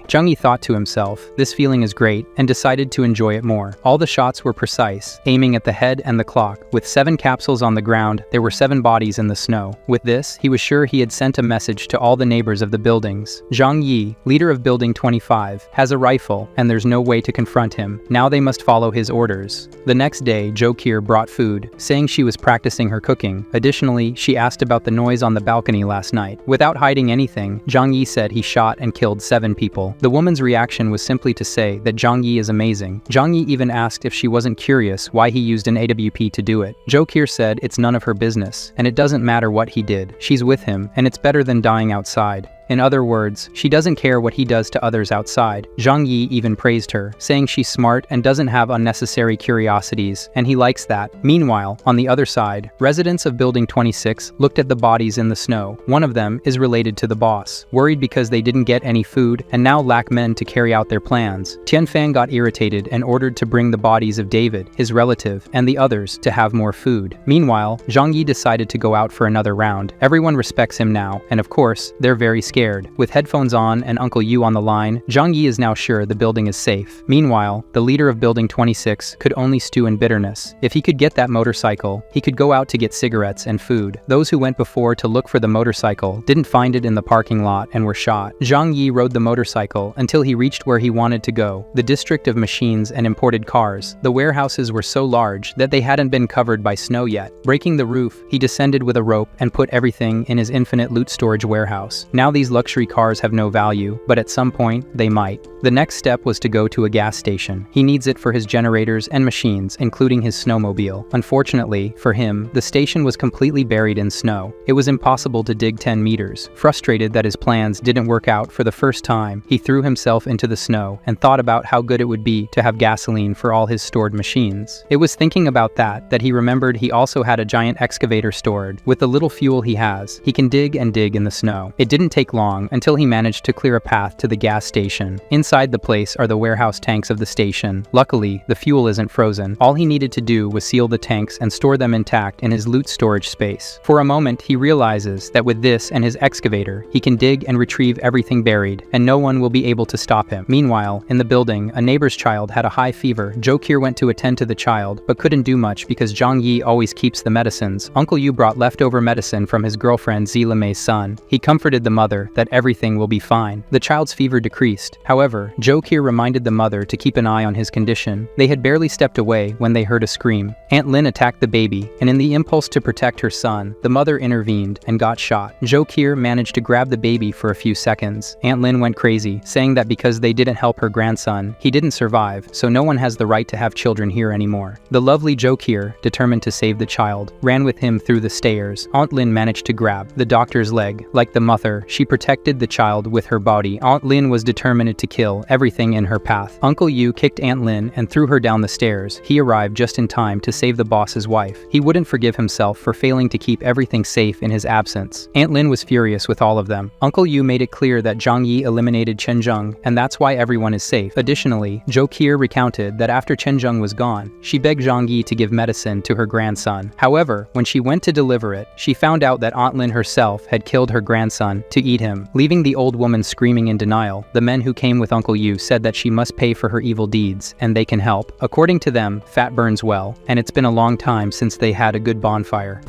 Zhang Yi thought to himself, this feeling is great, and decided to enjoy it more. All the shots were precise, aiming at the head and the clock. With 7 capsules on the ground, there were 7 bodies in the snow. With this, he was sure he had sent a message to all the neighbors of the buildings. Zhang Yi, leader of Building 25, has a rifle, and there's no way to confront him. Now they must follow his orders. The next day, Jokir brought food, saying she was practicing her cooking. Additionally, she asked about the noise on the balcony last night. Without hiding anything, Zhang Yi said he shot and killed 7 people. The woman's reaction was simply to say that Zhang Yi is amazing. Zhang Yi even asked if she wasn't curious why he used an AWP to do it. Jokir said it's none of her business, and it doesn't matter what he did. She's with him, and it's better than dying outside. In other words, she doesn't care what he does to others outside. Zhang Yi even praised her, saying she's smart and doesn't have unnecessary curiosities, and he likes that. Meanwhile, on the other side, residents of Building 26 looked at the bodies in the snow. One of them is related to the boss, worried because they didn't get any food and now lack men to carry out their plans. Tianfang got irritated and ordered to bring the bodies of David, his relative, and the others to have more food. Meanwhile, Zhang Yi decided to go out for another round. Everyone respects him now, and of course, they're very scared. With headphones on and Uncle Yu on the line, Zhang Yi is now sure the building is safe. Meanwhile, the leader of Building 26 could only stew in bitterness. If he could get that motorcycle, he could go out to get cigarettes and food. Those who went before to look for the motorcycle didn't find it in the parking lot and were shot. Zhang Yi rode the motorcycle until he reached where he wanted to go, the district of machines and imported cars. The warehouses were so large that they hadn't been covered by snow yet. Breaking the roof, he descended with a rope and put everything in his infinite loot storage warehouse. Now these luxury cars have no value, but at some point, they might. The next step was to go to a gas station. He needs it for his generators and machines, including his snowmobile. Unfortunately, for him, the station was completely buried in snow. It was impossible to dig 10 meters. Frustrated that his plans didn't work out for the first time, he threw himself into the snow and thought about how good it would be to have gasoline for all his stored machines. It was thinking about that he remembered he also had a giant excavator stored. With the little fuel he has, he can dig and dig in the snow. It didn't take long until he managed to clear a path to the gas station. Inside the place are the warehouse tanks of the station. Luckily, the fuel isn't frozen. All he needed to do was seal the tanks and store them intact in his loot storage space. For a moment, he realizes that with this and his excavator, he can dig and retrieve everything buried, and no one will be able to stop him. Meanwhile, in the building, a neighbor's child had a high fever. Jokir went to attend to the child, but couldn't do much because Zhang Yi always keeps the medicines. Uncle Yu brought leftover medicine from his girlfriend Zila Mei's son. He comforted the mother that everything will be fine. The child's fever decreased. However, Jokir reminded the mother to keep an eye on his condition. They had barely stepped away when they heard a scream. Aunt Lin attacked the baby, and in the impulse to protect her son, the mother intervened and got shot. Jokir managed to grab the baby for a few seconds. Aunt Lin went crazy, saying that because they didn't help her grandson, he didn't survive, so no one has the right to have children here anymore. The lovely Jokir, determined to save the child, ran with him through the stairs. Aunt Lin managed to grab the doctor's leg. Like the mother, she protected the child with her body. Aunt Lin was determined to kill everything in her path. Uncle Yu kicked Aunt Lin and threw her down the stairs. He arrived just in time to save the boss's wife. He wouldn't forgive himself for failing to keep everything safe in his absence. Aunt Lin was furious with all of them. Uncle Yu made it clear that Zhang Yi eliminated Chen Zheng, and that's why everyone is safe. Additionally, Jokir recounted that after Chen Zheng was gone, she begged Zhang Yi to give medicine to her grandson. However, when she went to deliver it, she found out that Aunt Lin herself had killed her grandson to eat him, leaving the old woman screaming in denial. The men who came with Uncle Yu said that she must pay for her evil deeds, and they can help. According to them, fat burns well, and it's been a long time since they had a good bonfire.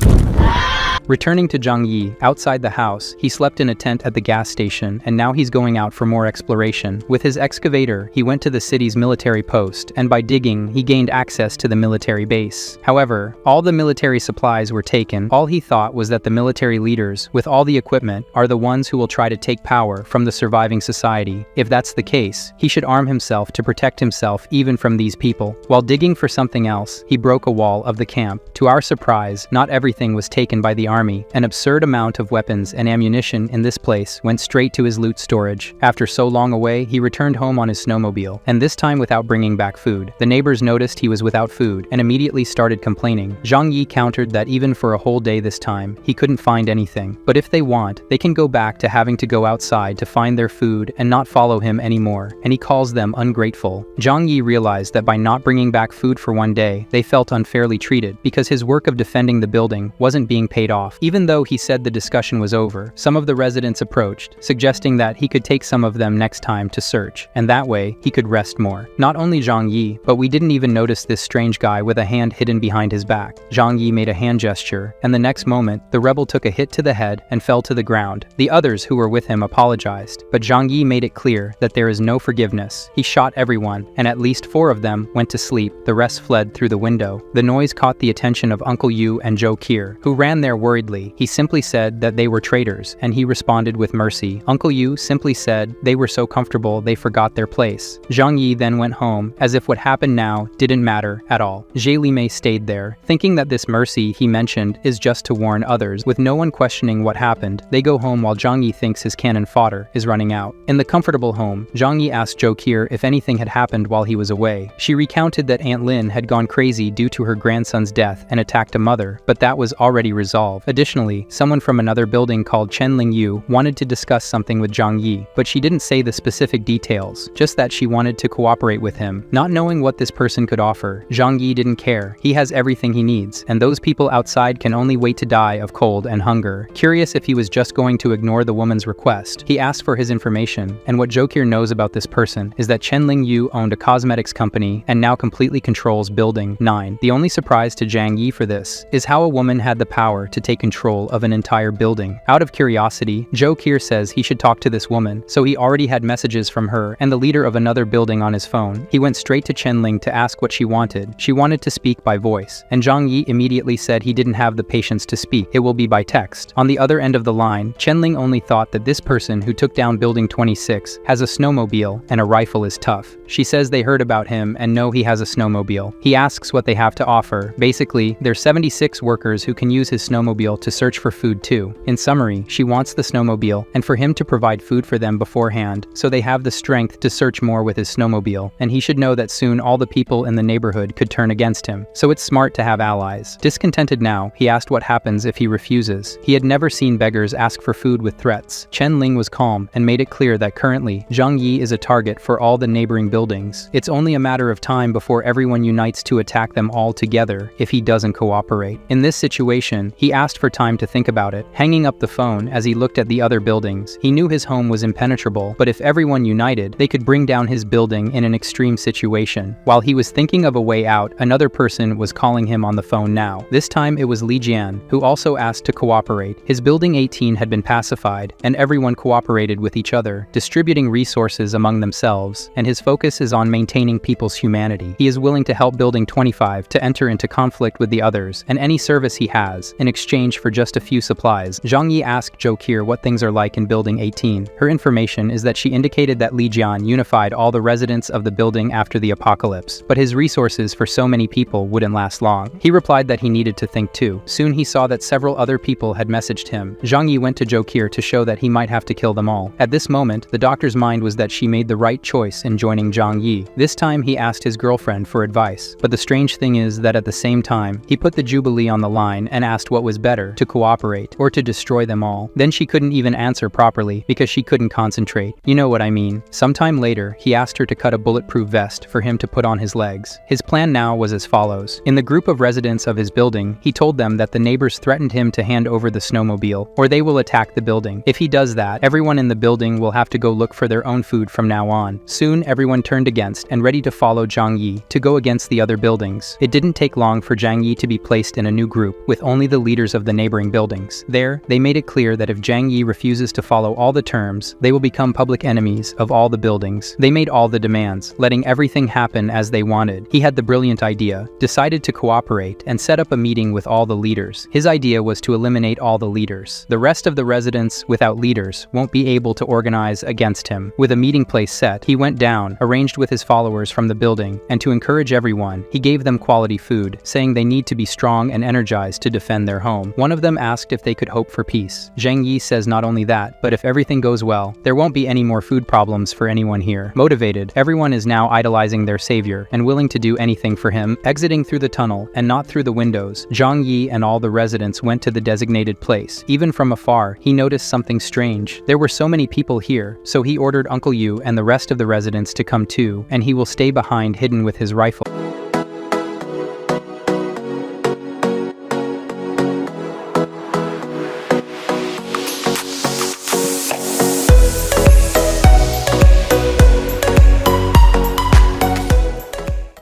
Returning to Zhang Yi, outside the house, he slept in a tent at the gas station, and now he's going out for more exploration. With his excavator, he went to the city's military post, and by digging, he gained access to the military base. However, all the military supplies were taken. All he thought was that the military leaders, with all the equipment, are the ones who will try to take power from the surviving society. If that's the case, he should arm himself to protect himself even from these people. While digging for something else, he broke a wall of the camp. To our surprise, not everything was taken by the army. An absurd amount of weapons and ammunition in this place went straight to his loot storage. After so long away, he returned home on his snowmobile, and this time without bringing back food. The neighbors noticed he was without food and immediately started complaining. Zhang Yi countered that even for a whole day this time, he couldn't find anything. But if they want, they can go back to having to go outside to find their food and not follow him anymore, and he calls them ungrateful. Zhang Yi realized that by not bringing back food for one day, they felt unfairly treated because his work of defending the building wasn't being paid off. off. Even though he said the discussion was over, some of the residents approached, suggesting that he could take some of them next time to search, and that way, he could rest more. Not only Zhang Yi, but we didn't even notice this strange guy with a hand hidden behind his back. Zhang Yi made a hand gesture, and the next moment, the rebel took a hit to the head and fell to the ground. The others who were with him apologized, but Zhang Yi made it clear that there is no forgiveness. He shot everyone, and at least 4 of them went to sleep. The rest fled through the window. The noise caught the attention of Uncle Yu and Joe Kier, who ran there worriedly. He simply said that they were traitors, and he responded with mercy. Uncle Yu simply said they were so comfortable they forgot their place. Zhang Yi then went home, as if what happened now didn't matter at all. Zhe Li stayed there, thinking that this mercy he mentioned is just to warn others. With no one questioning what happened, they go home while Zhang Yi thinks his cannon fodder is running out. In the comfortable home, Zhang Yi asked Joe Kier if anything had happened while he was away. She recounted that Aunt Lin had gone crazy due to her grandson's death and attacked a mother, but that was already resolved. Additionally, someone from another building called Chen Lingyu wanted to discuss something with Zhang Yi, but she didn't say the specific details, just that she wanted to cooperate with him. Not knowing what this person could offer, Zhang Yi didn't care. He has everything he needs, and those people outside can only wait to die of cold and hunger. Curious if he was just going to ignore the woman's request, he asked for his information, and what Jokir knows about this person is that Chen Lingyu owned a cosmetics company and now completely controls Building 9. The only surprise to Zhang Yi for this is how a woman had the power to take control of an entire building. Out of curiosity, Jokir says he should talk to this woman, so he already had messages from her and the leader of another building on his phone. He went straight to Chen Ling to ask what she wanted. She wanted to speak by voice, and Zhang Yi immediately said he didn't have the patience to speak. It will be by text. On the other end of the line, Chen Ling only thought that this person who took down Building 26 has a snowmobile and a rifle is tough. She says they heard about him and know he has a snowmobile. He asks what they have to offer. Basically, there's 76 workers who can use his snowmobile to search for food too. In summary, she wants the snowmobile and for him to provide food for them beforehand, so they have the strength to search more with his snowmobile, and he should know that soon all the people in the neighborhood could turn against him, so it's smart to have allies. Discontented now, he asked what happens if he refuses. He had never seen beggars ask for food with threats. Chen Ling was calm and made it clear that currently, Zhang Yi is a target for all the neighboring buildings. It's only a matter of time before everyone unites to attack them all together if he doesn't cooperate. In this situation, he asked for time to think about it, hanging up the phone as he looked at the other buildings. He knew his home was impenetrable, but if everyone united, they could bring down his building in an extreme situation. While he was thinking of a way out, another person was calling him on the phone now. This time it was Li Jian, who also asked to cooperate. His Building 18 had been pacified, and everyone cooperated with each other, distributing resources among themselves, and his focus is on maintaining people's humanity. He is willing to help Building 25 to enter into conflict with the others, and any service he has, in exchange for just a few supplies. Zhang Yi asked Jokir what things are like in Building 18. Her information is that she indicated that Li Jian unified all the residents of the building after the apocalypse, but his resources for so many people wouldn't last long. He replied that he needed to think too. Soon he saw that several other people had messaged him. Zhang Yi went to Jokir to show that he might have to kill them all. At this moment, the doctor's mind was that she made the right choice in joining Zhang Yi. This time he asked his girlfriend for advice, but the strange thing is that at the same time, he put the Jubilee on the line and asked what was better, to cooperate or to destroy them all. Then she couldn't even answer properly because she couldn't concentrate. You know what I mean. Sometime later, he asked her to cut a bulletproof vest for him to put on his legs. His plan now was as follows. In the group of residents of his building, he told them that the neighbors threatened him to hand over the snowmobile, or they will attack the building. If he does that, everyone in the building will have to go look for their own food from now on. Soon, everyone turned against and ready to follow Zhang Yi to go against the other buildings. It didn't take long for Zhang Yi to be placed in a new group, with only the leaders of the neighboring buildings. There, they made it clear that if Zhang Yi refuses to follow all the terms, they will become public enemies of all the buildings. They made all the demands, letting everything happen as they wanted. He had the brilliant idea, decided to cooperate, and set up a meeting with all the leaders. His idea was to eliminate all the leaders. The rest of the residents, without leaders, won't be able to organize against him. With a meeting place set, he went down, arranged with his followers from the building, and to encourage everyone, he gave them quality food, saying they need to be strong and energized to defend their home. One of them asked if they could hope for peace. Zhang Yi says not only that, but if everything goes well, there won't be any more food problems for anyone here. Motivated, everyone is now idolizing their savior and willing to do anything for him. Exiting through the tunnel and not through the windows, Zhang Yi and all the residents went to the designated place. Even from afar, he noticed something strange. There were so many people here, so he ordered Uncle Yu and the rest of the residents to come too, and he will stay behind hidden with his rifle.